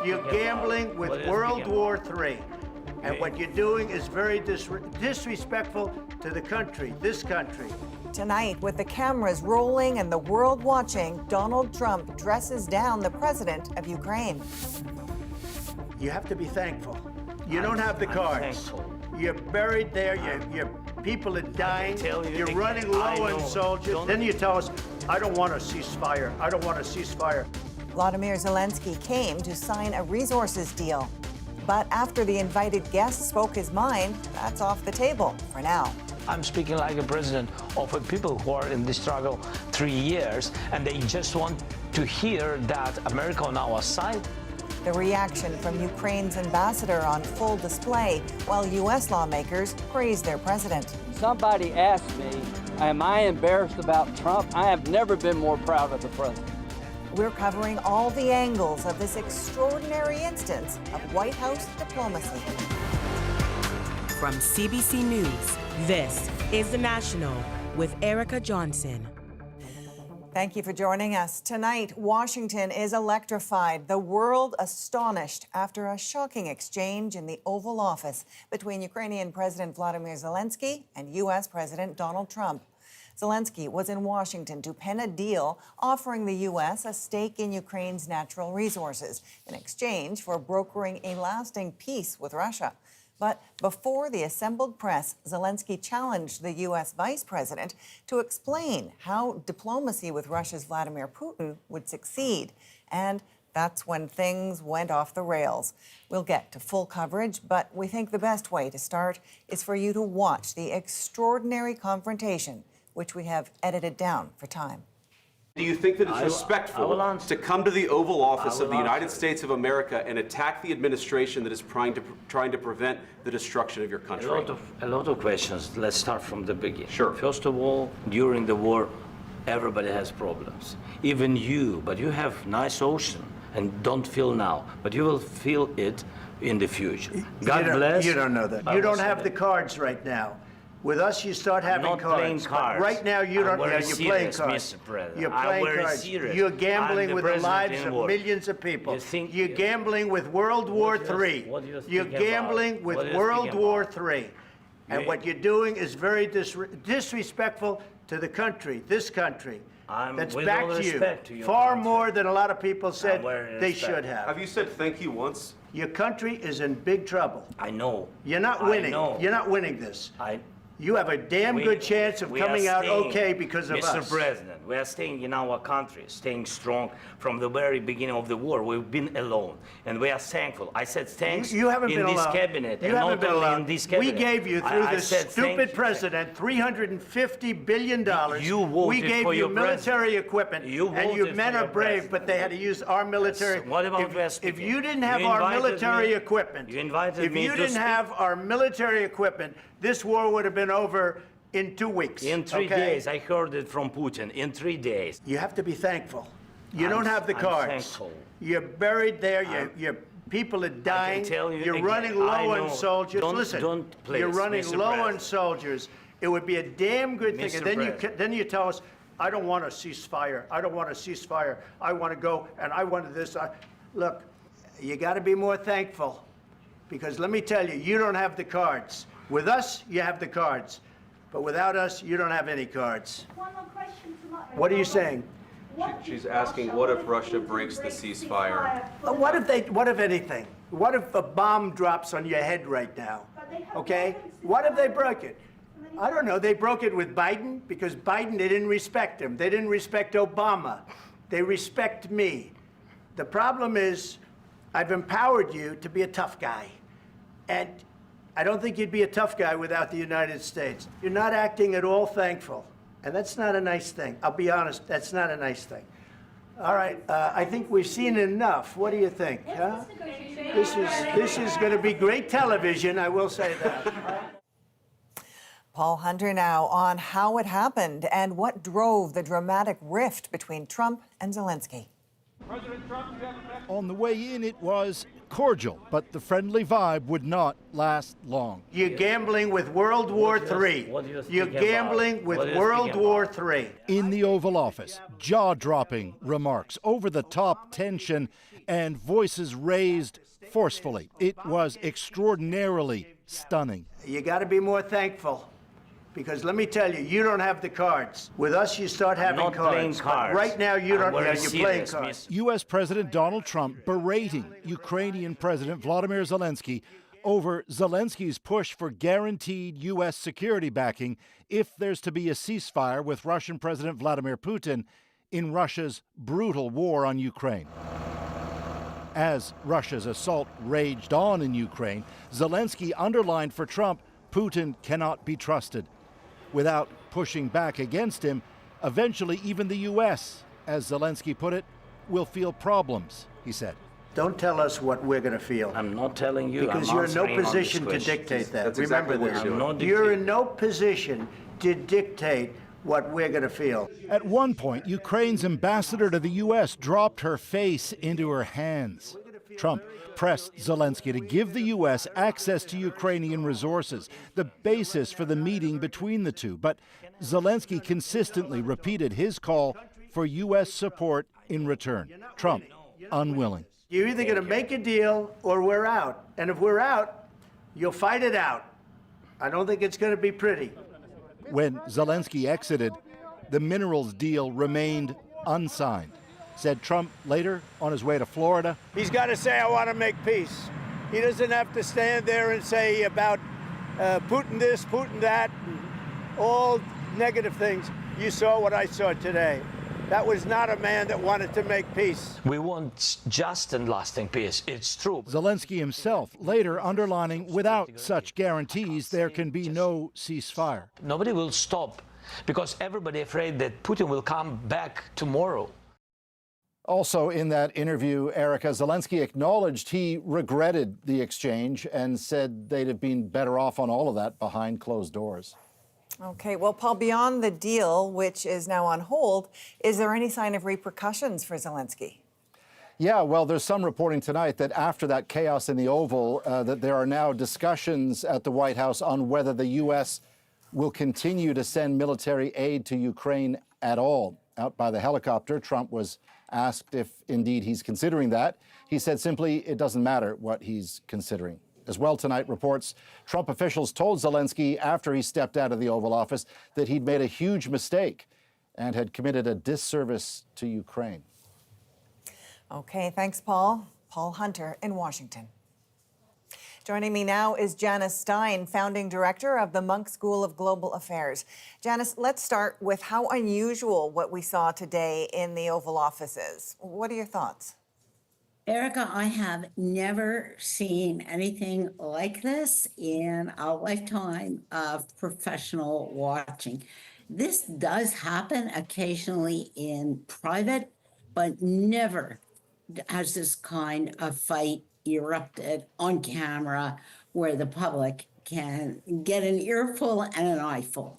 You're gambling with World War III. And what you're doing is very disrespectful to the country, this country. Tonight, with the cameras rolling and the world watching, Donald Trump dresses down the president of Ukraine. You have to be thankful. You don't have the cards. You're buried there. Your people are dying. You're running low on soldiers. Then you tell us, I don't want a ceasefire. I don't want a ceasefire. Volodymyr Zelenskyy came to sign a resources deal. But after the invited guest spoke his mind, that's off the table for now. I'm speaking like a president of a people who are in this struggle 3 years, and they just want to hear that America on our side. The reaction from Ukraine's ambassador on full display, while U.S. lawmakers praise their president. Somebody asked me, am I embarrassed about Trump? I have never been more proud of the president. We're covering all the angles of this extraordinary instance of White House diplomacy. From CBC News, this is The National with Erica Johnson. Thank you for joining us. Tonight, Washington is electrified, the world astonished after a shocking exchange in the Oval Office between Ukrainian President Volodymyr Zelenskyy and U.S. President Donald Trump. Zelenskyy was in Washington to pen a deal offering the U.S. a stake in Ukraine's natural resources in exchange for brokering a lasting peace with Russia. But before the assembled press, Zelenskyy challenged the U.S. vice president to explain how diplomacy with Russia's Vladimir Putin would succeed. And that's when things went off the rails. We'll get to full coverage, but we think the best way to start is for you to watch the extraordinary confrontation, which we have edited down for time. Do you think that it's respectful to come to the Oval Office of the United States of America and attack the administration that is trying to prevent the destruction of your country? A lot of questions. Let's start from the beginning. Sure. First of all, during the war, everybody has problems. Even you, but you have nice ocean and don't feel now, but you will feel it in the future. God bless. You don't know that. You don't have the cards right now. With us, you start having cards. But right now, you don't. Yeah, you're playing cards. Mr. President. You're playing cards. Serious. You're gambling with the lives of millions of people. You're gambling with World War III. You're gambling with World War III. And what you're doing is very disrespectful to the country, this country. That's back to you. Far more than a lot of people said they should have. Have you said thank you once? Your country is in big trouble. I know. You're not winning. You're not winning this. You have a damn good chance of coming out okay because of us. Mr. President, we are staying in our country, staying strong from the very beginning of the war. We've been alone, and we are thankful. I said thanks you haven't in been this alone. cabinet, you and haven't not been only alone. in this cabinet. We gave you, through this stupid president, $350 billion. You voted we gave for you your military equipment, you and your men are brave, president. but they had to use our military. Yes. What about if you didn't have our military equipment, you invited me if you didn't have our military equipment, this war would have been over in 2 weeks. In 3 days, I heard it from Putin. In 3 days. You have to be thankful. You don't have the cards. I'm thankful. You're buried there. Your people are dying. I can tell you you're again, running low on soldiers. Listen, you're running Mr. low President. on soldiers. It would be a damn good thing. And then you tell us, I don't want a ceasefire. I don't want a ceasefire. I want to go and I want this. Look, you got to be more thankful, because let me tell you, you don't have the cards. With us, you have the cards. But without us, you don't have any cards. One more question to what are you saying? She's asking, what if Russia breaks the ceasefire? What if anything? What if a bomb drops on your head right now? Okay? What if they broke it? I don't know. They broke it with Biden, because Biden, they didn't respect him. They didn't respect Obama. They respect me. The problem is, I've empowered you to be a tough guy. And I don't think you'd be a tough guy without the United States. You're not acting at all thankful. And that's not a nice thing. I'll be honest, that's not a nice thing. All right, I think we've seen enough. What do you think? Huh? This is going to be great television, I will say that. Paul Hunter now on how it happened and what drove the dramatic rift between Trump and Zelenskyy. On the way in, it was cordial, but the friendly vibe would not last long. You're gambling with World War III. You're gambling with World War III. In the Oval Office, jaw-dropping remarks, over-the-top tension, and voices raised forcefully. It was extraordinarily stunning. You got to be more thankful. Because let me tell you, you don't have the cards. With us, you start having not cards. playing cards. But right now, you don't. Very You're playing serious, cards. U.S. President Donald Trump berating Ukrainian President Volodymyr Zelenskyy over Zelensky's push for guaranteed U.S. security backing if there's to be a ceasefire with Russian President Vladimir Putin in Russia's brutal war on Ukraine. As Russia's assault raged on in Ukraine, Zelenskyy underlined for Trump Putin cannot be trusted. Without pushing back against him, eventually even the U.S., as Zelenskyy put it, will feel problems, he said. Don't tell us what we're going to feel. I'm not telling you. Because I'm you're in no answering on this position to question. dictate that. That's Remember exactly what this. you're doing. I'm not You're dictating. in no position to dictate what we're going to feel. At one point, Ukraine's ambassador to the U.S. dropped her face into her hands. Trump pressed Zelenskyy to give the U.S. access to Ukrainian resources, the basis for the meeting between the two. But Zelenskyy consistently repeated his call for U.S. support in return. Trump, unwilling. You're either going to make a deal or we're out. And if we're out, you'll fight it out. I don't think it's going to be pretty. When Zelenskyy exited, the minerals deal remained unsigned, said Trump later on his way to Florida. He's got to say, I want to make peace. He doesn't have to stand there and say about Putin this, Putin that, all negative things. You saw what I saw today. That was not a man that wanted to make peace. We want just and lasting peace. It's true. Zelenskyy himself later underlining without such guarantees there can be no ceasefire. Nobody will stop because everybody afraid that Putin will come back tomorrow. Also in that interview, Erica, Zelenskyy acknowledged he regretted the exchange and said they'd have been better off on all of that behind closed doors. Okay, well, Paul, beyond the deal, which is now on hold, is there any sign of repercussions for Zelenskyy? Yeah, well, there's some reporting tonight that after that chaos in the Oval, that there are now discussions at the White House on whether the U.S. will continue to send military aid to Ukraine at all. Out by the helicopter, Trump was asked if indeed he's considering that. He said simply it doesn't matter what he's considering. As well tonight, reports Trump officials told Zelenskyy after he stepped out of the Oval Office that he'd made a huge mistake and had committed a disservice to Ukraine. Okay, thanks, Paul. Paul Hunter in Washington. Joining me now is Janice Stein, founding director of the Munk School of Global Affairs. Janice, let's start with how unusual what we saw today in the Oval Office is. What are your thoughts? Erica, I have never seen anything like this in a lifetime of professional watching. This does happen occasionally in private, but never has this kind of fight erupted on camera where the public can get an earful and an eyeful.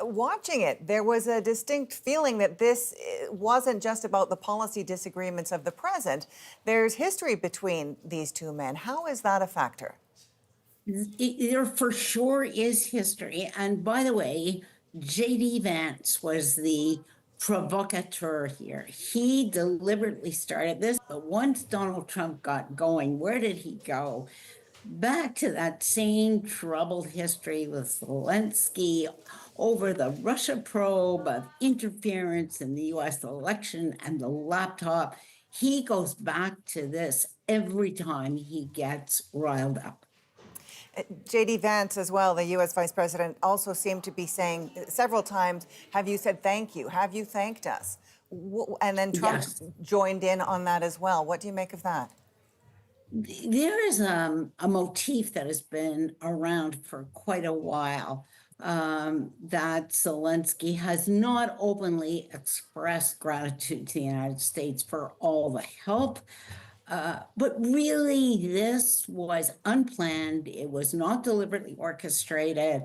Watching it, there was a distinct feeling that this wasn't just about the policy disagreements of the present. There's history between these two men. How is that a factor? There for sure is history. And by the way, J.D. Vance was the provocateur here. He deliberately started this. But once Donald Trump got going, where did he go? Back to that same troubled history with Zelenskyy over the Russia probe of interference in the U.S. election and the laptop. He goes back to this every time he gets riled up. J.D. Vance as well, the U.S. Vice President, also seemed to be saying several times, have you said thank you? Have you thanked us? And then Trump joined in on that as well. What do you make of that? There is a motif that has been around for quite a while, that Zelenskyy has not openly expressed gratitude to the United States for all the help. But really, this was unplanned. It was not deliberately orchestrated.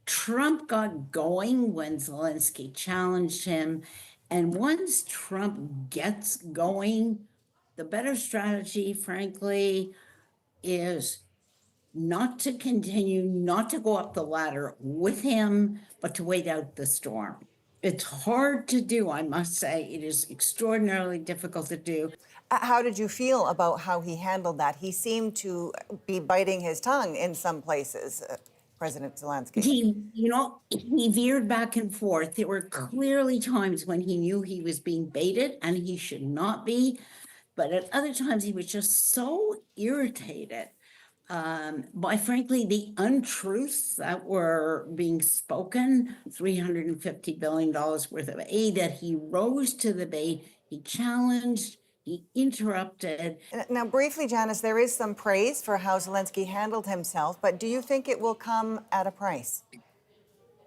Trump got going when Zelenskyy challenged him. And once Trump gets going, the better strategy, frankly, is not to continue, not to go up the ladder with him, but to wait out the storm. It's hard to do, I must say. It is extraordinarily difficult to do. How did you feel about how he handled that? He seemed to be biting his tongue in some places, President Zelenskyy. He veered back and forth. There were clearly times when he knew he was being baited and he should not be. But at other times, he was just so irritated by, frankly, the untruths that were being spoken, $350 billion worth of aid, that he rose to the bait, he challenged, he interrupted. Now, briefly, Janice, there is some praise for how Zelenskyy handled himself, but do you think it will come at a price?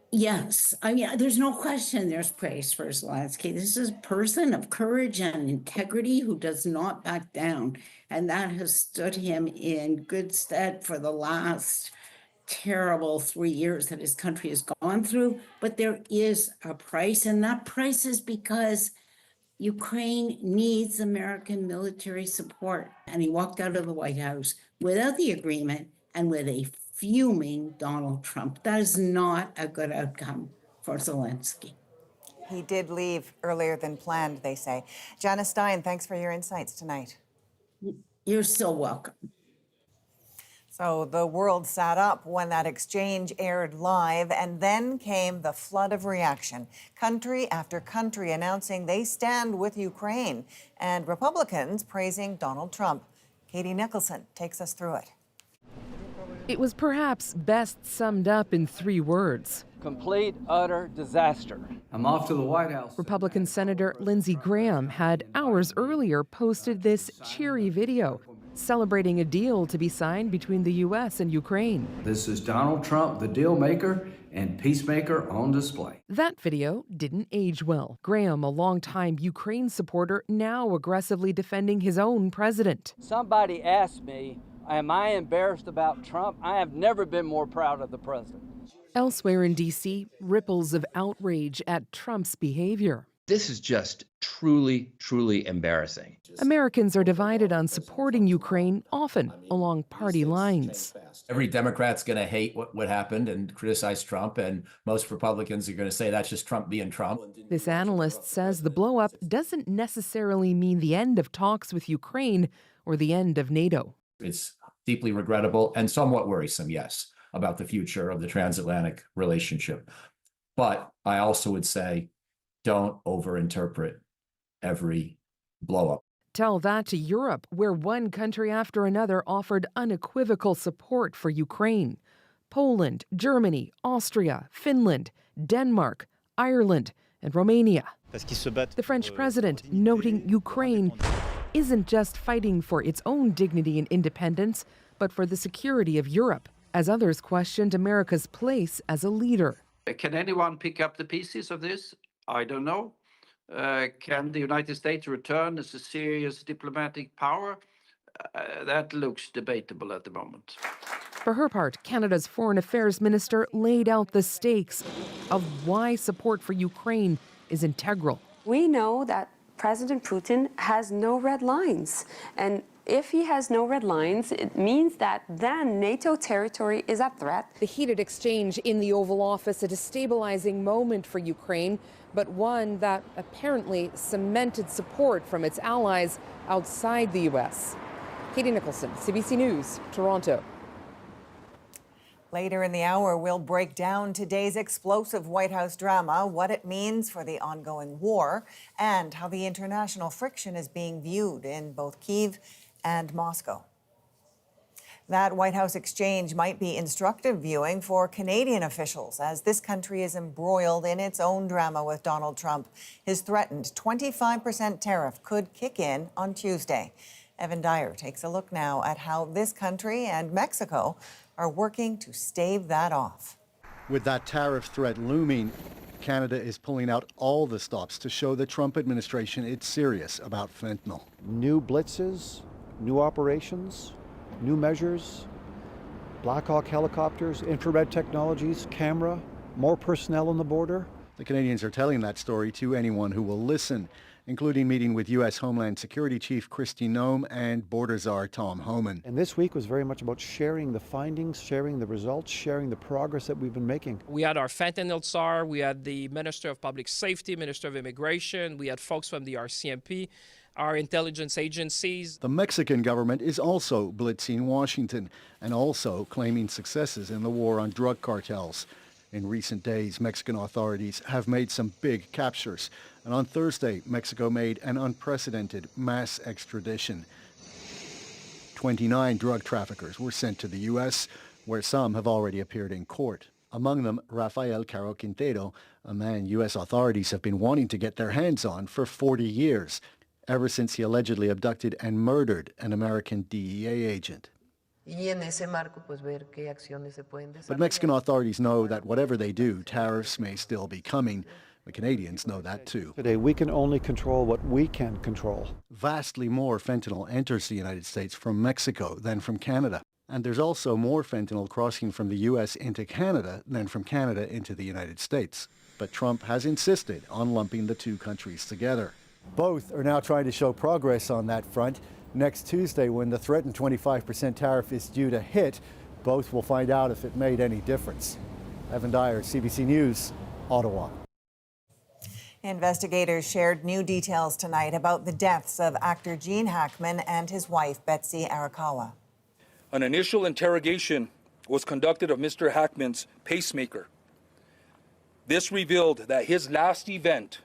Yes, I mean, there's no question there's praise for Zelenskyy. This is a person of courage and integrity who does not back down. And that has stood him in good stead for the last terrible 3 years that his country has gone through. But there is a price, and that price is because Ukraine needs American military support. And he walked out of the White House without the agreement and with a fuming Donald Trump. That is not a good outcome for Zelenskyy. He did leave earlier than planned, they say. Janice Stein, thanks for your insights tonight. You're so welcome. So the world sat up when that exchange aired live, and then came the flood of reaction. Country after country announcing they stand with Ukraine, and Republicans praising Donald Trump. Katie Nicholson takes us through it. It was perhaps best summed up in 3 words. Complete, utter disaster. I'm off to the White House. Republican Senator Lindsey Graham had hours earlier posted this cheery video celebrating a deal to be signed between the U.S. and Ukraine. This is Donald Trump, the deal maker and peacemaker on display. That video didn't age well. Graham, a longtime Ukraine supporter, now aggressively defending his own president. Somebody asked me, am I embarrassed about Trump? I have never been more proud of the president. Elsewhere in D.C., ripples of outrage at Trump's behavior. This is just truly, truly embarrassing. Americans are divided on supporting Ukraine, often along party lines. Every Democrat's going to hate what happened and criticize Trump, and most Republicans are going to say that's just Trump being Trump. This analyst says the blow-up doesn't necessarily mean the end of talks with Ukraine or the end of NATO. It's deeply regrettable and somewhat worrisome, yes, about the future of the transatlantic relationship. But I also would say, don't overinterpret every blow-up. Tell that to Europe, where one country after another offered unequivocal support for Ukraine. Poland, Germany, Austria, Finland, Denmark, Ireland, and Romania. The French president noting Ukraine isn't just fighting for its own dignity and independence, but for the security of Europe, as others questioned America's place as a leader. Can anyone pick up the pieces of this? I don't know. Can the United States return as a serious diplomatic power? That looks debatable at the moment. For her part, Canada's Foreign Affairs Minister laid out the stakes of why support for Ukraine is integral. We know that President Putin has no red lines. And if he has no red lines, it means that then NATO territory is at threat. The heated exchange in the Oval Office, a destabilizing moment for Ukraine, but one that apparently cemented support from its allies outside the U.S. Katie Nicholson, CBC News, Toronto. Later in the hour, we'll break down today's explosive White House drama, what it means for the ongoing war, and how the international friction is being viewed in both Kyiv and Moscow. That White House exchange might be instructive viewing for Canadian officials as this country is embroiled in its own drama with Donald Trump. His threatened 25% tariff could kick in on Tuesday. Evan Dyer takes a look now at how this country and Mexico are working to stave that off. With that tariff threat looming, Canada is pulling out all the stops to show the Trump administration it's serious about fentanyl. New blitzes, new operations, new measures, Black Hawk helicopters, infrared technologies, camera, more personnel on the border. The Canadians are telling that story to anyone who will listen, including meeting with U.S. Homeland Security Chief Kristi Noem and Border Czar Tom Homan. And this week was very much about sharing the findings, sharing the results, sharing the progress that we've been making. We had our fentanyl czar, we had the Minister of Public Safety, Minister of Immigration, we had folks from the RCMP. our intelligence agencies. The Mexican government is also blitzing Washington and also claiming successes in the war on drug cartels. In recent days, Mexican authorities have made some big captures. And on Thursday, Mexico made an unprecedented mass extradition. 29 drug traffickers were sent to the U.S., where some have already appeared in court. Among them, Rafael Caro Quintero, a man U.S. authorities have been wanting to get their hands on for 40 years, ever since he allegedly abducted and murdered an American DEA agent. But Mexican authorities know that whatever they do, tariffs may still be coming. The Canadians know that too. Today, we can only control what we can control. Vastly more fentanyl enters the United States from Mexico than from Canada. And there's also more fentanyl crossing from the U.S. into Canada than from Canada into the United States. But Trump has insisted on lumping the two countries together. Both are now trying to show progress on that front. Next Tuesday, when the threatened 25% tariff is due to hit, both will find out if it made any difference. Evan Dyer, CBC News, Ottawa. Investigators shared new details tonight about the deaths of actor Gene Hackman and his wife, Betsy Arakawa. An initial interrogation was conducted of Mr. Hackman's pacemaker. This revealed that his last event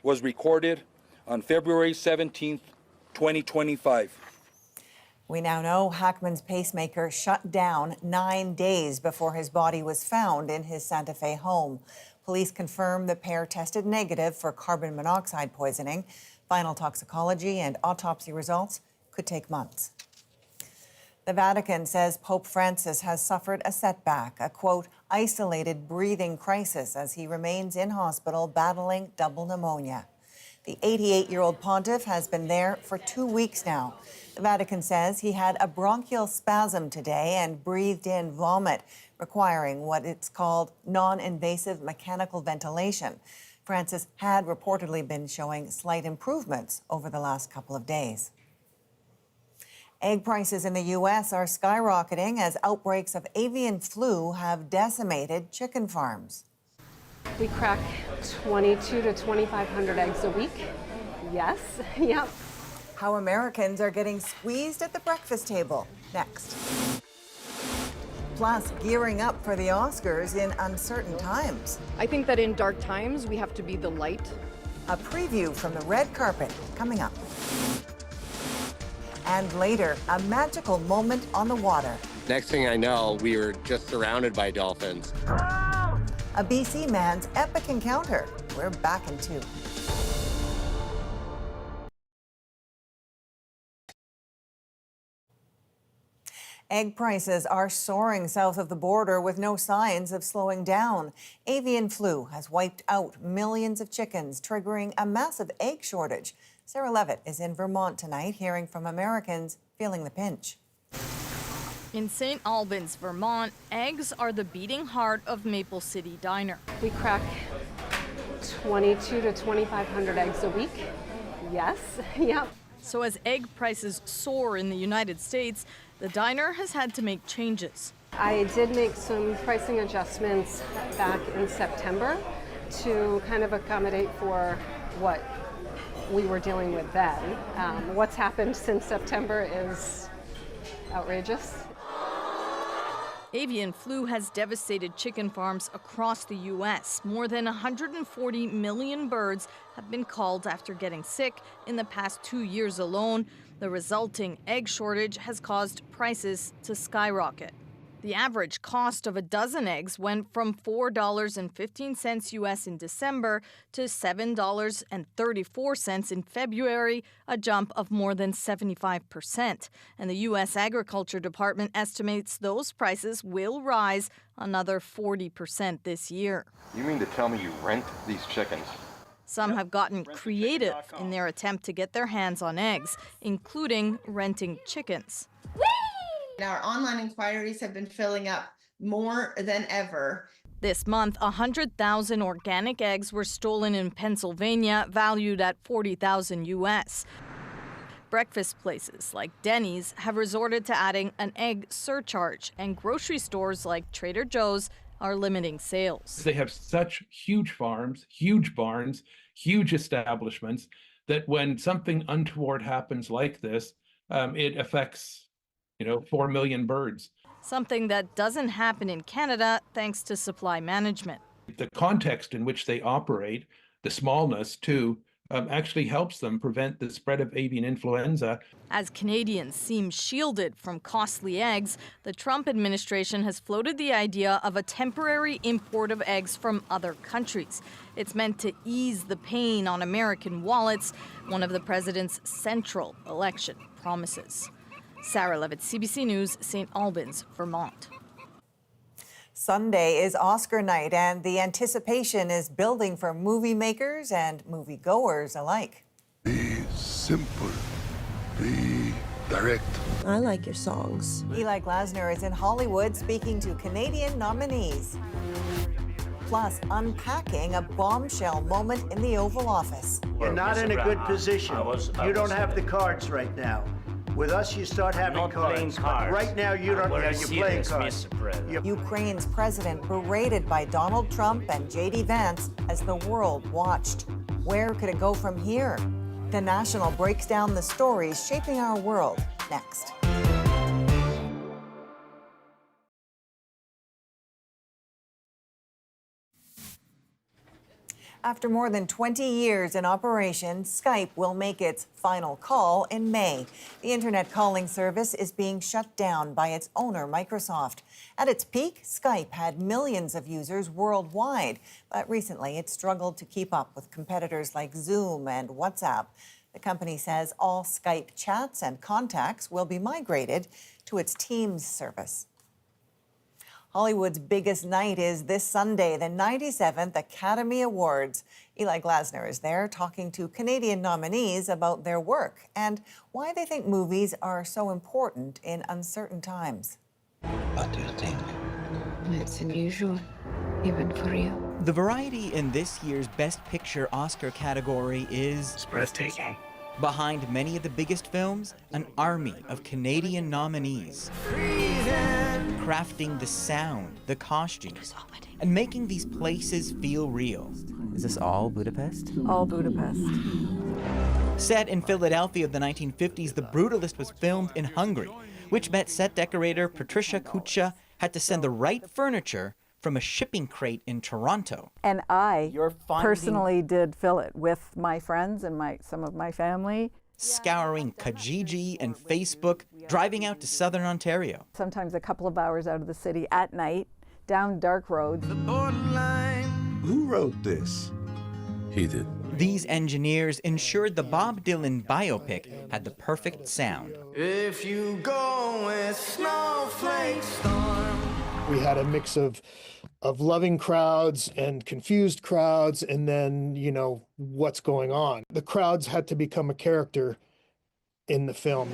was recorded on February 17th, 2025. We now know Hackman's pacemaker shut down 9 days before his body was found in his Santa Fe home. Police confirmed the pair tested negative for carbon monoxide poisoning. Final toxicology and autopsy results could take months. The Vatican says Pope Francis has suffered a setback, a, quote, isolated breathing crisis as he remains in hospital battling double pneumonia. The 88-year-old pontiff has been there for 2 weeks now. The Vatican says he had a bronchial spasm today and breathed in vomit, requiring what it's called non-invasive mechanical ventilation. Francis had reportedly been showing slight improvements over the last couple of days. Egg prices in the U.S. are skyrocketing as outbreaks of avian flu have decimated chicken farms. We crack 22 to 2,500 eggs a week. Yes, yep. How Americans are getting squeezed at the breakfast table. Next. Plus, gearing up for the Oscars in uncertain times. I think that in dark times, we have to be the light. A preview from the red carpet coming up. And later, a magical moment on the water. Next thing I know, we were just surrounded by dolphins. A BC man's epic encounter. We're back in 2. Egg prices are soaring south of the border with no signs of slowing down. Avian flu has wiped out millions of chickens, triggering a massive egg shortage. Sarah Levitt is in Vermont tonight, hearing from Americans feeling the pinch. In St. Albans, Vermont, eggs are the beating heart of Maple City Diner. We crack 22 to 2,500 eggs a week. Yes, yep. So as egg prices soar in the United States, the diner has had to make changes. I did make some pricing adjustments back in September to kind of accommodate for what we were dealing with then. What's happened since September is outrageous. Avian flu has devastated chicken farms across the U.S. More than 140 million birds have been culled after getting sick in the past 2 years alone. The resulting egg shortage has caused prices to skyrocket. The average cost of a dozen eggs went from $4.15 U.S. in December to $7.34 in February, a jump of more than 75%. And the U.S. Agriculture Department estimates those prices will rise another 40% this year. You mean to tell me you rent these chickens? Some have gotten creative in their attempt to get their hands on eggs, including renting chickens. Our online inquiries have been filling up more than ever. This month, 100,000 organic eggs were stolen in Pennsylvania, valued at $40,000 U.S. Breakfast places like Denny's have resorted to adding an egg surcharge, and grocery stores like Trader Joe's are limiting sales. They have such huge farms, huge barns, huge establishments that when something untoward happens like this, it affects, 4 million birds. Something that doesn't happen in Canada thanks to supply management. The context in which they operate, the smallness too, actually helps them prevent the spread of avian influenza. As Canadians seem shielded from costly eggs, the Trump administration has floated the idea of a temporary import of eggs from other countries. It's meant to ease the pain on American wallets, one of the president's central election promises. Sarah Levitt, CBC News, St. Albans, Vermont. Sunday is Oscar night, and the anticipation is building for movie makers and moviegoers alike. Be simple, be direct. I like your songs. Eli Glasner is in Hollywood speaking to Canadian nominees. Plus, unpacking a bombshell moment in the Oval Office. You're not in a good position. You don't have the cards right now. With us, you start having cards. But right now, you don't. Yeah, you're playing cards. Ukraine's president berated by Donald Trump and J.D. Vance as the world watched. Where could it go from here? The National breaks down the stories shaping our world next. After more than 20 years in operation, Skype will make its final call in May. The internet calling service is being shut down by its owner, Microsoft. At its peak, Skype had millions of users worldwide, but recently it struggled to keep up with competitors like Zoom and WhatsApp. The company says all Skype chats and contacts will be migrated to its Teams service. Hollywood's biggest night is this Sunday, the 97th Academy Awards. Eli Glasner is there talking to Canadian nominees about their work and why they think movies are so important in uncertain times. What do you think? It's unusual, even for you. The variety in this year's Best Picture Oscar category is breathtaking. Behind many of the biggest films, an army of Canadian nominees. Crafting the sound, the costumes, and making these places feel real. Is this all Budapest? All Budapest. Set in Philadelphia of the 1950s, The Brutalist was filmed in Hungary, which meant set decorator Patricia Kucha had to send the right furniture from a shipping crate in Toronto. And I personally did fill it with my friends and some of my family. Scouring Kijiji and Facebook, driving out to southern Ontario. Sometimes a couple of hours out of the city at night, down dark roads. Who wrote this? He did. These engineers ensured the Bob Dylan biopic had the perfect sound. If you go with snowflake storm. We had a mix of loving crowds and confused crowds, and then, what's going on. The crowds had to become a character in the film.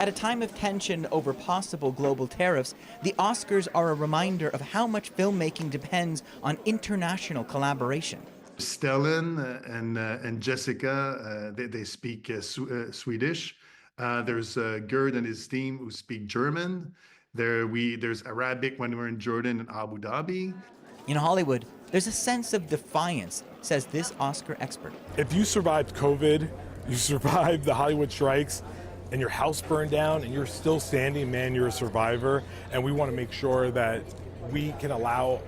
At a time of tension over possible global tariffs, the Oscars are a reminder of how much filmmaking depends on international collaboration. Stellan and Jessica, they speak Swedish. There's Gerd and his team who speak German. There's Arabic when we're in Jordan and Abu Dhabi. In Hollywood, there's a sense of defiance, says this Oscar expert. If you survived COVID, you survived the Hollywood strikes, and your house burned down, and you're still standing, man, you're a survivor. And we want to make sure that we can allow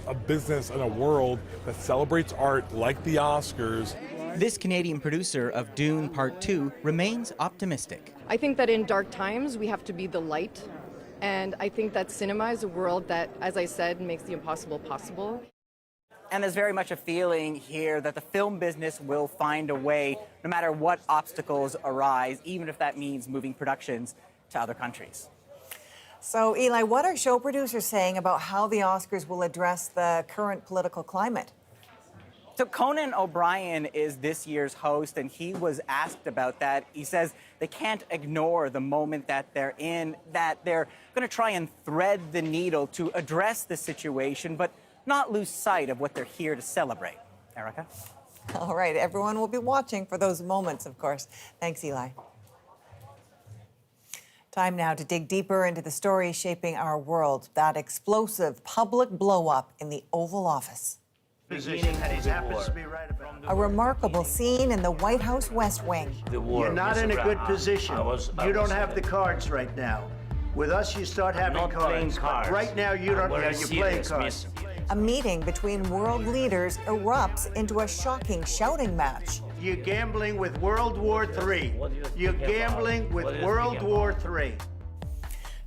a business and a world that celebrates art like the Oscars. This Canadian producer of Dune Part 2 remains optimistic. I think that in dark times, we have to be the light. And I think that cinema is a world that, as I said, makes the impossible possible. And there's very much a feeling here that the film business will find a way, no matter what obstacles arise, even if that means moving productions to other countries. So, Eli, what are show producers saying about how the Oscars will address the current political climate? So Conan O'Brien is this year's host, and he was asked about that. He says they can't ignore the moment that they're in, that they're going to try and thread the needle to address the situation, but not lose sight of what they're here to celebrate. Erica? All right, everyone will be watching for those moments, of course. Thanks, Eli. Time now to dig deeper into the stories shaping our world. That explosive public blow-up in the Oval Office. Position, and he happens to be right about it. A remarkable scene in the White House West Wing. You're not in a good position. You don't have the cards right now. With us, you start having cards. But right now, you don't have your playing cards. A meeting between world leaders erupts into a shocking shouting match. You're gambling with World War III. You're gambling with World War III.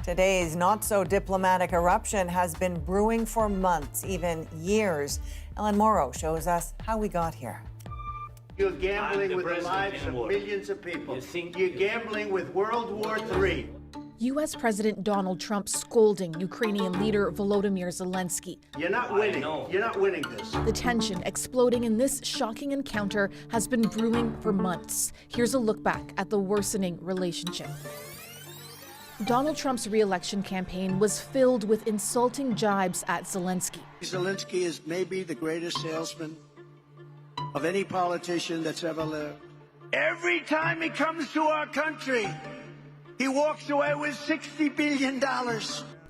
Today's not-so-diplomatic eruption has been brewing for months, even years. Ellen Morrow shows us how we got here. You're gambling with the lives of millions of people. You're gambling with World War III. U.S. President Donald Trump scolding Ukrainian leader Volodymyr Zelenskyy. You're not winning. You're not winning this. The tension exploding in this shocking encounter has been brewing for months. Here's a look back at the worsening relationship. Donald Trump's re-election campaign was filled with insulting jibes at Zelenskyy. Zelenskyy is maybe the greatest salesman of any politician that's ever lived. Every time he comes to our country, he walks away with $60 billion.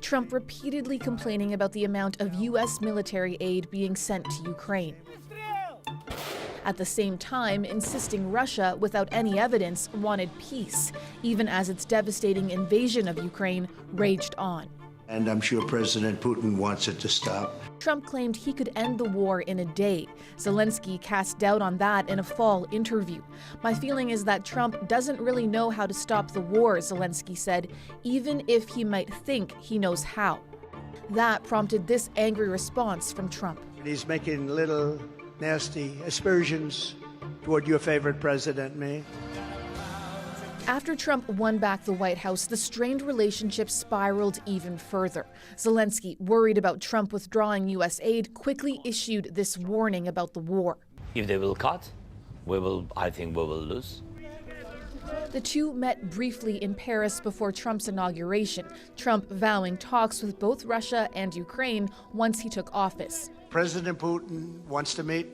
Trump repeatedly complaining about the amount of U.S. military aid being sent to Ukraine. At the same time, insisting Russia, without any evidence, wanted peace, even as its devastating invasion of Ukraine raged on. And I'm sure President Putin wants it to stop. Trump claimed he could end the war in a day. Zelenskyy cast doubt on that in a fall interview. My feeling is that Trump doesn't really know how to stop the war, Zelenskyy said, even if he might think he knows how. That prompted this angry response from Trump. He's making little nasty aspersions toward your favorite president, me. After Trump won back the White House, the strained relationship spiraled even further. Zelenskyy, worried about Trump withdrawing U.S. aid, quickly issued this warning about the war. If they will cut, I think we will lose. The two met briefly in Paris before Trump's inauguration, Trump vowing talks with both Russia and Ukraine once he took office. President Putin wants to meet.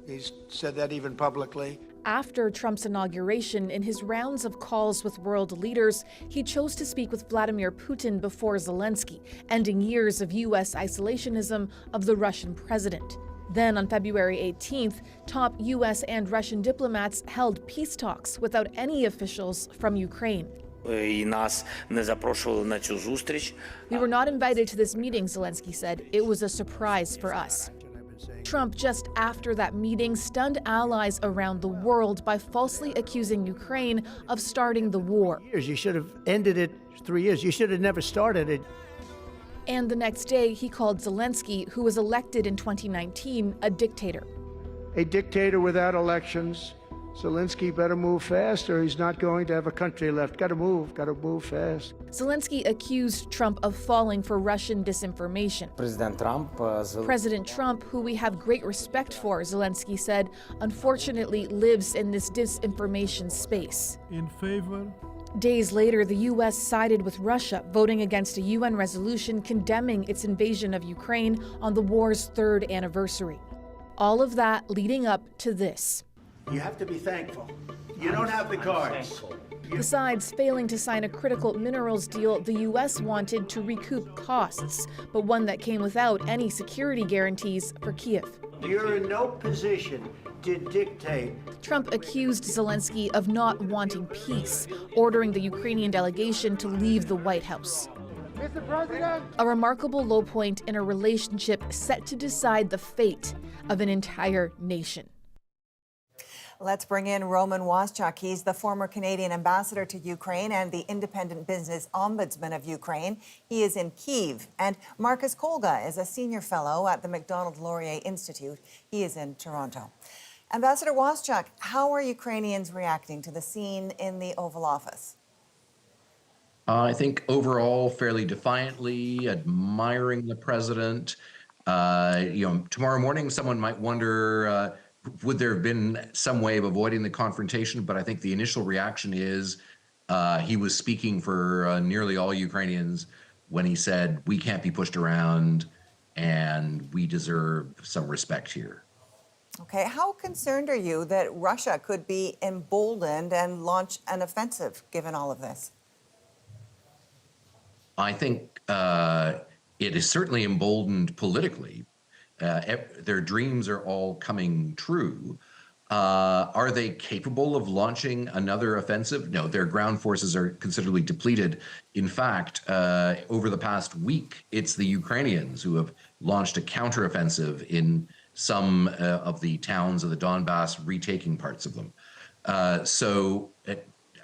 He's said that even publicly. After Trump's inauguration, in his rounds of calls with world leaders, he chose to speak with Vladimir Putin before Zelenskyy, ending years of U.S. isolationism of the Russian president. Then, on February 18th, top U.S. and Russian diplomats held peace talks without any officials from Ukraine. We were not invited to this meeting, Zelenskyy said. It was a surprise for us. Trump, just after that meeting, stunned allies around the world by falsely accusing Ukraine of starting the war. You should have ended it 3 years. You should have never started it. And the next day, he called Zelenskyy, who was elected in 2019, a dictator. A dictator without elections. Zelenskyy better move fast or he's not going to have a country left. Gotta move fast. Zelenskyy accused Trump of falling for Russian disinformation. President Trump, who we have great respect for, Zelenskyy said, unfortunately lives in this disinformation space. In favor? Days later, the U.S. sided with Russia, voting against a UN resolution condemning its invasion of Ukraine on the war's 3rd anniversary. All of that leading up to this. You have to be thankful. You don't have the cards. Besides failing to sign a critical minerals deal the U.S. wanted to recoup costs, but one that came without any security guarantees for Kyiv. You're in no position to dictate. Trump accused Zelenskyy of not wanting peace, ordering the Ukrainian delegation to leave the White House. Mr. President! A remarkable low point in a relationship set to decide the fate of an entire nation. Let's bring in Roman Waschuk. He's the former Canadian ambassador to Ukraine and the independent business ombudsman of Ukraine. He is in Kyiv. And Marcus Kolga is a senior fellow at the Macdonald-Laurier Institute. He is in Toronto. Ambassador Waschuk, how are Ukrainians reacting to the scene in the Oval Office? I think overall fairly defiantly, admiring the president. Tomorrow morning someone might wonder, would there have been some way of avoiding the confrontation? But I think the initial reaction is he was speaking for nearly all Ukrainians when he said, we can't be pushed around and we deserve some respect here. Okay, how concerned are you that Russia could be emboldened and launch an offensive given all of this? I think it is certainly emboldened politically. Their dreams are all coming true. Are they capable of launching another offensive? No, their ground forces are considerably depleted. In fact, over the past week, it's the Ukrainians who have launched a counteroffensive in some of the towns of the Donbass, retaking parts of them.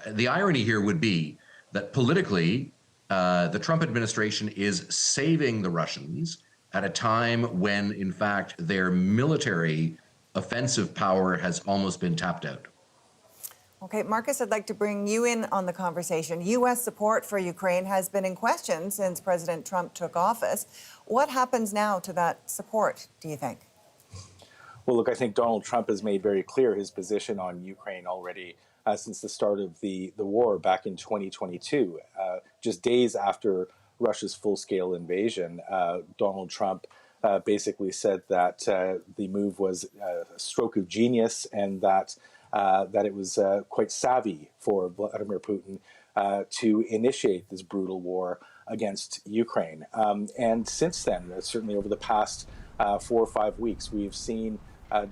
The irony here would be that politically, the Trump administration is saving the Russians at a time when, in fact, their military offensive power has almost been tapped out. Okay, Marcus, I'd like to bring you in on the conversation. U.S. support for Ukraine has been in question since President Trump took office. What happens now to that support, do you think? Well, look, I think Donald Trump has made very clear his position on Ukraine already since the start of the war back in 2022. Just days after Russia's full-scale invasion, Donald Trump basically said that the move was a stroke of genius and that it was quite savvy for Vladimir Putin to initiate this brutal war against Ukraine. And since then, certainly over the past 4 or 5 weeks, we've seen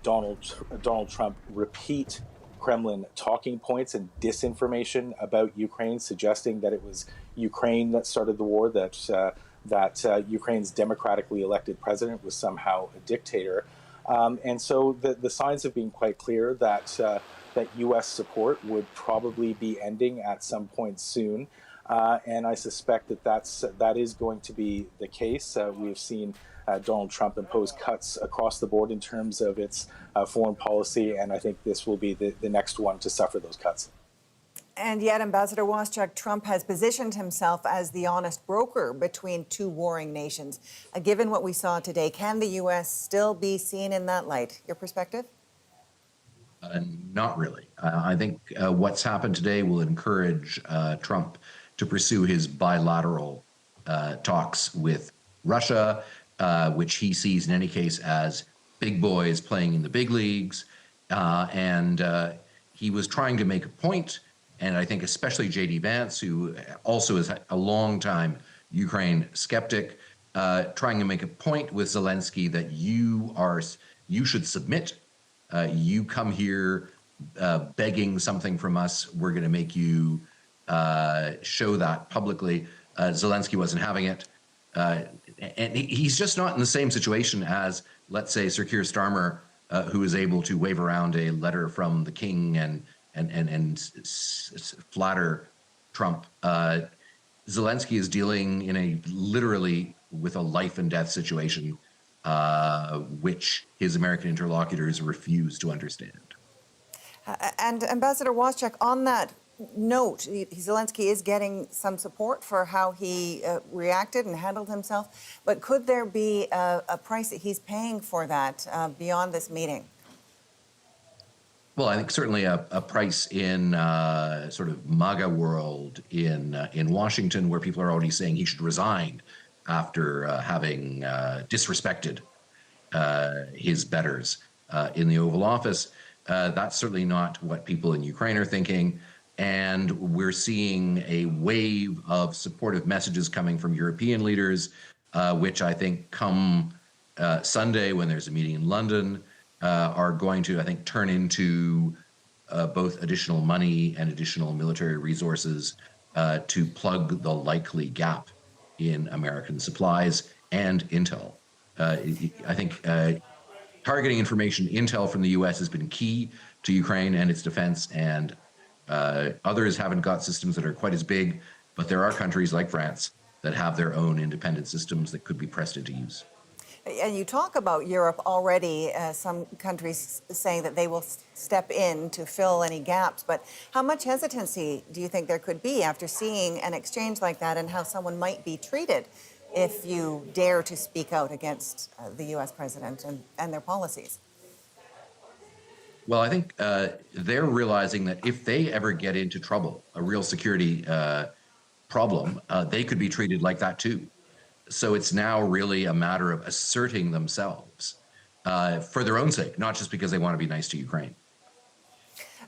Donald Trump repeat Kremlin talking points and disinformation about Ukraine, suggesting that it was Ukraine that started the war, that Ukraine's democratically elected president was somehow a dictator. And so the signs have been quite clear that U.S. support would probably be ending at some point soon. And I suspect that is going to be the case. We've seen Donald Trump impose cuts across the board in terms of its foreign policy, and I think this will be the next one to suffer those cuts. And yet, Ambassador Waschuk, Trump has positioned himself as the honest broker between two warring nations. Given what we saw today, can the U.S. still be seen in that light? Your perspective? Not really. I think what's happened today will encourage Trump to pursue his bilateral talks with Russia, which he sees in any case as big boys playing in the big leagues. And he was trying to make a point, and I think especially J.D. Vance, who also is a longtime Ukraine skeptic, trying to make a point with Zelenskyy that you should submit. You come here begging something from us, we're going to make you show that publicly. Zelenskyy wasn't having it. And he's just not in the same situation as, let's say, Sir Keir Starmer, who is able to wave around a letter from the king and flatter Trump. Zelenskyy is dealing literally with a life and death situation, which his American interlocutors refuse to understand. And Ambassador Waschuk, on that note, Zelenskyy is getting some support for how he reacted and handled himself, but could there be a price that he's paying for that beyond this meeting? Well, I think certainly a price in sort of MAGA world in Washington, where people are already saying he should resign after having disrespected his betters in the Oval Office. That's certainly not what people in Ukraine are thinking. And we're seeing a wave of supportive messages coming from European leaders, which I think come Sunday when there's a meeting in London, are going to, I think, turn into both additional money and additional military resources to plug the likely gap in American supplies and intel. I think targeting information intel from the U.S. has been key to Ukraine and its defense, and others haven't got systems that are quite as big, but there are countries like France that have their own independent systems that could be pressed into use. And you talk about Europe already, some countries saying that they will step in to fill any gaps, but how much hesitancy do you think there could be after seeing an exchange like that, and how someone might be treated if you dare to speak out against the U.S. president and their policies? Well, I think they're realizing that if they ever get into trouble, a real security problem, they could be treated like that too. So it's now really a matter of asserting themselves for their own sake, not just because they want to be nice to Ukraine.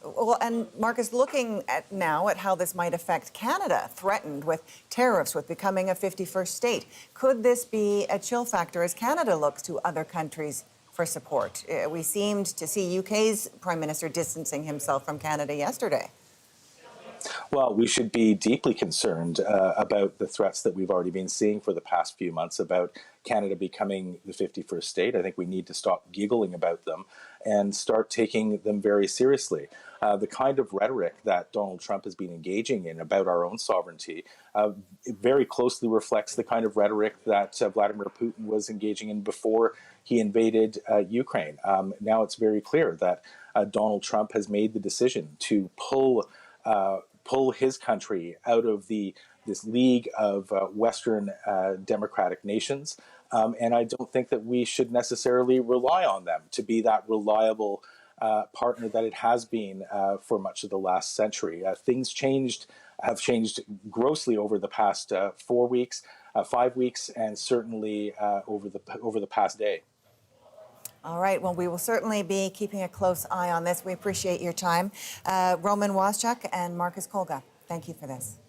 Well, and Marcus, looking at now at how this might affect Canada, threatened with tariffs, with becoming a 51st state, could this be a chill factor as Canada looks to other countries for support. We seemed to see UK's Prime Minister distancing himself from Canada yesterday. Well, we should be deeply concerned about the threats that we've already been seeing for the past few months about Canada becoming the 51st state. I think we need to stop giggling about them and start taking them very seriously. The kind of rhetoric that Donald Trump has been engaging in about our own sovereignty very closely reflects the kind of rhetoric that Vladimir Putin was engaging in before he invaded Ukraine. Now it's very clear that Donald Trump has made the decision to pull his country out of this league of Western democratic nations. And I don't think that we should necessarily rely on them to be that reliable partner that it has been for much of the last century. Things have changed grossly over the past 4 weeks, 5 weeks, and certainly over the past day. All right. Well, we will certainly be keeping a close eye on this. We appreciate your time. Roman Waschuk and Marcus Kolga, thank you for this.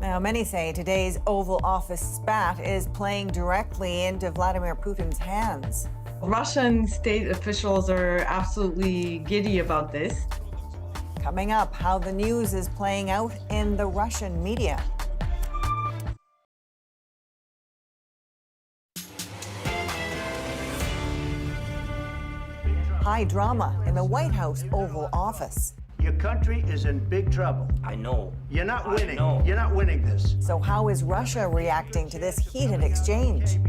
Now, many say today's Oval Office spat is playing directly into Vladimir Putin's hands. Russian state officials are absolutely giddy about this. Coming up, how the news is playing out in the Russian media. High drama in the White House Oval Office. Your country is in big trouble. I know. You're not winning. You're not winning this. So how is Russia reacting to this heated exchange?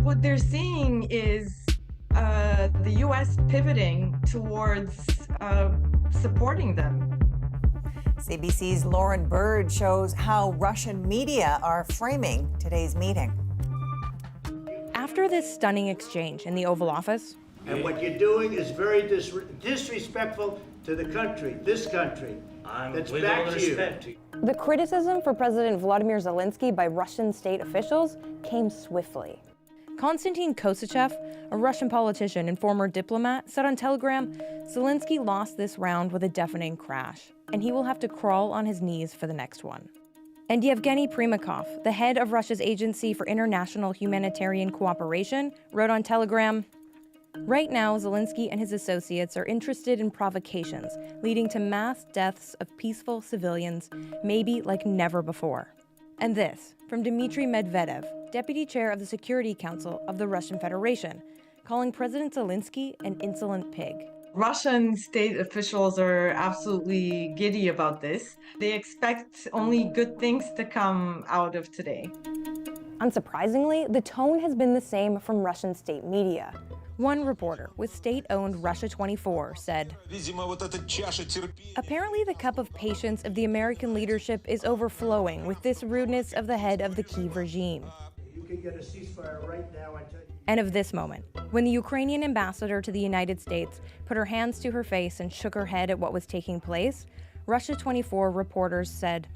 What they're seeing is the U.S. pivoting towards supporting them. CBC's Lauren Bird shows how Russian media are framing today's meeting. After this stunning exchange in the Oval Office, And what you're doing is very disrespectful to the country, this country. That's back to you. the criticism for President Volodymyr Zelenskyy by Russian state officials came swiftly. Konstantin Kosachev, a Russian politician and former diplomat, said on Telegram, Zelenskyy lost this round with a deafening crash, and he will have to crawl on his knees for the next one. And Yevgeny Primakov, the head of Russia's Agency for International Humanitarian Cooperation, wrote on Telegram, right now, Zelenskyy and his associates are interested in provocations, leading to mass deaths of peaceful civilians, maybe like never before. And this, from Dmitry Medvedev, deputy chair of the Security Council of the Russian Federation, calling President Zelenskyy an insolent pig. Russian state officials are absolutely giddy about this. They expect only good things to come out of today. Unsurprisingly, the tone has been the same from Russian state media. One reporter with state-owned Russia 24 said, apparently the cup of patience of the American leadership is overflowing with this rudeness of the head of the Kyiv regime. You can get a ceasefire right now. And of this moment, when the Ukrainian ambassador to the United States put her hands to her face and shook her head at what was taking place, Russia 24 reporters said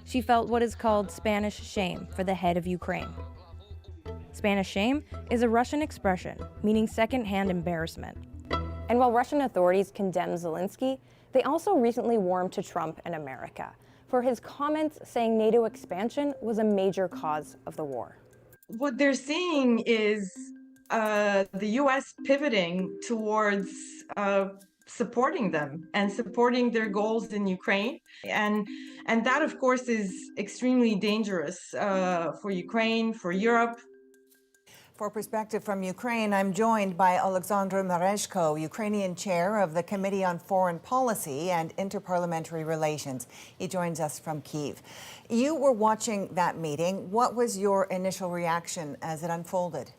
she felt what is called Spanish shame for the head of Ukraine. Spanish shame is a Russian expression meaning second-hand embarrassment. And while Russian authorities condemn Zelenskyy, they also recently warmed to Trump and America for his comments saying NATO expansion was a major cause of the war. What they're seeing is the U.S. pivoting towards supporting them and supporting their goals in Ukraine. And that, of course, is extremely dangerous for Ukraine, for Europe. For perspective from Ukraine, I'm joined by Alexandra Merezhko, Ukrainian chair of the Committee on Foreign Policy and Interparliamentary Relations. He joins us from Kyiv. You were watching that meeting. What was your initial reaction as it unfolded?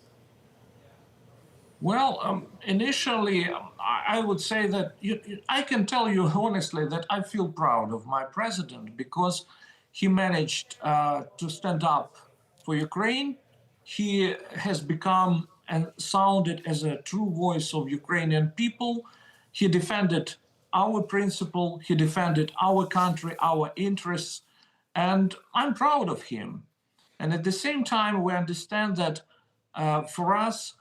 Well, initially, I would say that I can tell you honestly that I feel proud of my president because he managed to stand up for Ukraine. He has become and sounded as a true voice of Ukrainian people. He defended our principle, he defended our country, our interests, and I'm proud of him. And at the same time, we understand that for us,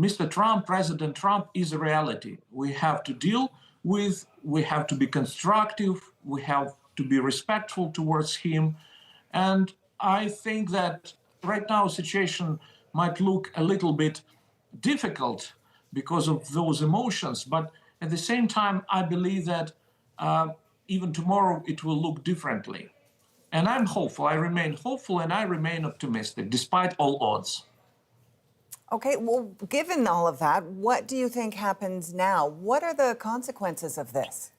Mr. Trump, President Trump, is a reality. We have to deal with, we have to be constructive, we have to be respectful towards him. And I think that right now situation might look a little bit difficult because of those emotions. But at the same time, I believe that even tomorrow it will look differently. And I'm hopeful. I remain hopeful and I remain optimistic despite all odds. Okay, well, given all of that, what do you think happens now? What are the consequences of this?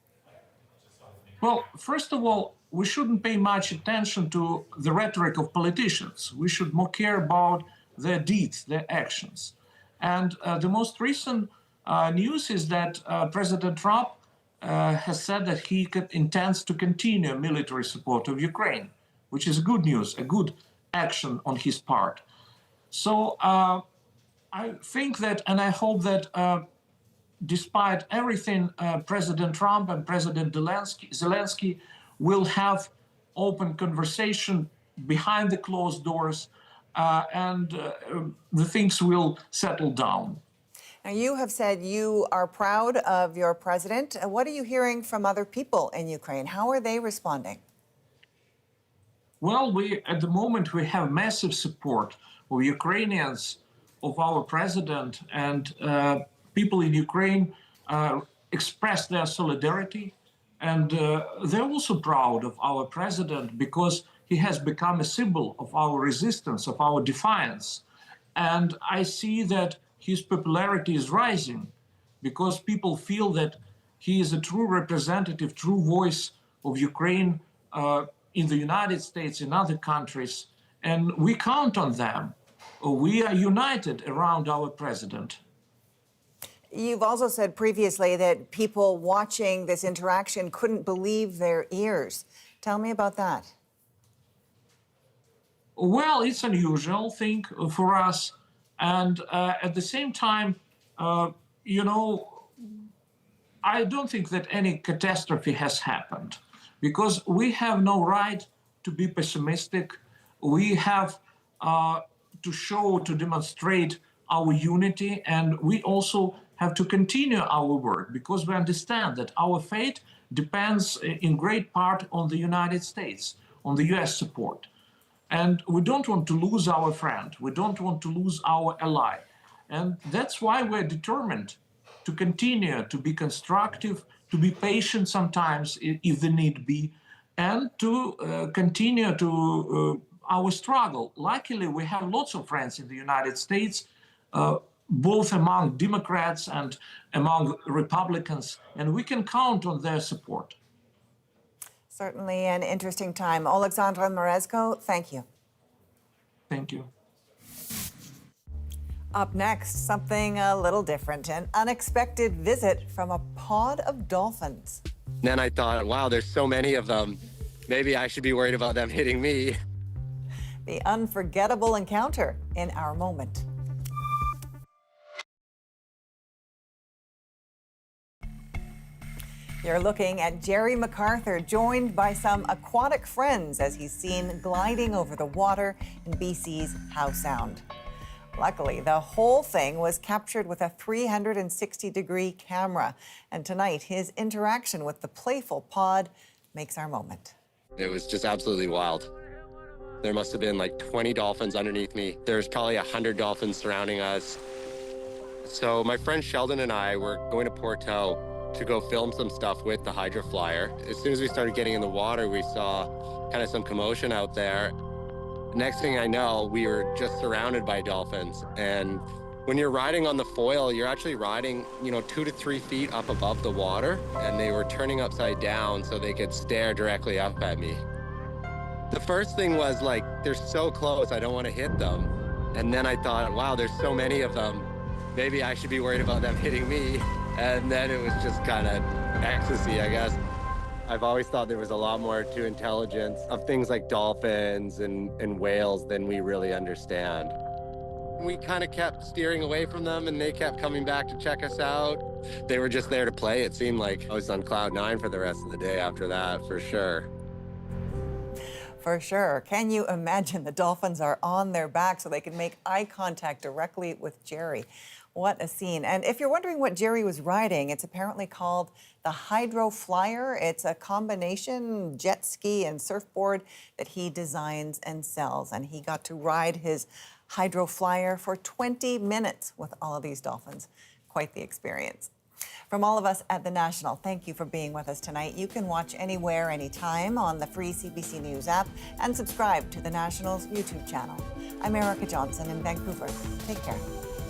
Well, first of all, we shouldn't pay much attention to the rhetoric of politicians. We should more care about their deeds, their actions. And the most recent news is that President Trump has said that he intends to continue military support of Ukraine, which is good news, a good action on his part. So I think that, and I hope that despite everything, President Trump and President Zelenskyy will have open conversation behind the closed doors, and the things will settle down. Now, you have said you are proud of your president. What are you hearing from other people in Ukraine? How are they responding? Well, at the moment, we have massive support of Ukrainians, of our president, and people in Ukraine express their solidarity. And they're also proud of our president because he has become a symbol of our resistance, of our defiance. And I see that his popularity is rising because people feel that he is a true representative, true voice of Ukraine in the United States, in other countries, and we count on them. We are united around our president. You've also said previously that people watching this interaction couldn't believe their ears. Tell me about that. Well, it's an unusual thing for us. And at the same time, you know, I don't think that any catastrophe has happened because we have no right to be pessimistic. We have to show, to demonstrate our unity, and we also have to continue our work because we understand that our fate depends in great part on the United States, on the US support. And we don't want to lose our friend. We don't want to lose our ally. And that's why we're determined to continue to be constructive, to be patient sometimes if the need be, and to continue to our struggle. Luckily, we have lots of friends in the United States, both among Democrats and among Republicans, and we can count on their support. Certainly an interesting time. Alexandra Morezko, thank you. Thank you. Up next, something a little different, an unexpected visit from a pod of dolphins. Then I thought, wow, there's so many of them. Maybe I should be worried about them hitting me. The unforgettable encounter in our moment. You're looking at Jerry MacArthur, joined by some aquatic friends as he's seen gliding over the water in BC's Howe Sound. Luckily, the whole thing was captured with a 360-degree camera. And tonight, his interaction with the playful pod makes our moment. It was just absolutely wild. There must have been like 20 dolphins underneath me. There's probably 100 dolphins surrounding us. So my friend Sheldon and I were going to Porto to go film some stuff with the Hydrofoil. As soon as we started getting in the water, we saw kind of some commotion out there. Next thing I know, we were just surrounded by dolphins. And when you're riding on the foil, you're actually riding, 2 to 3 feet up above the water, and they were turning upside down so they could stare directly up at me. The first thing was like, they're so close, I don't want to hit them. And then I thought, wow, there's so many of them. Maybe I should be worried about them hitting me. And then it was just kind of ecstasy, I guess. I've always thought there was a lot more to intelligence of things like dolphins and whales than we really understand. We kind of kept steering away from them and they kept coming back to check us out. They were just there to play. It seemed like I was on cloud 9 for the rest of the day after that, for sure. For sure. Can you imagine the dolphins are on their back so they can make eye contact directly with Jerry? What a scene. And if you're wondering what Jerry was riding, it's apparently called the Hydrofoil. It's a combination jet ski and surfboard that he designs and sells. And he got to ride his Hydroflyer for 20 minutes with all of these dolphins. Quite the experience. From all of us at The National, thank you for being with us tonight. You can watch anywhere, anytime on the free CBC News app and subscribe to The National's YouTube channel. I'm Erica Johnson in Vancouver. Take care.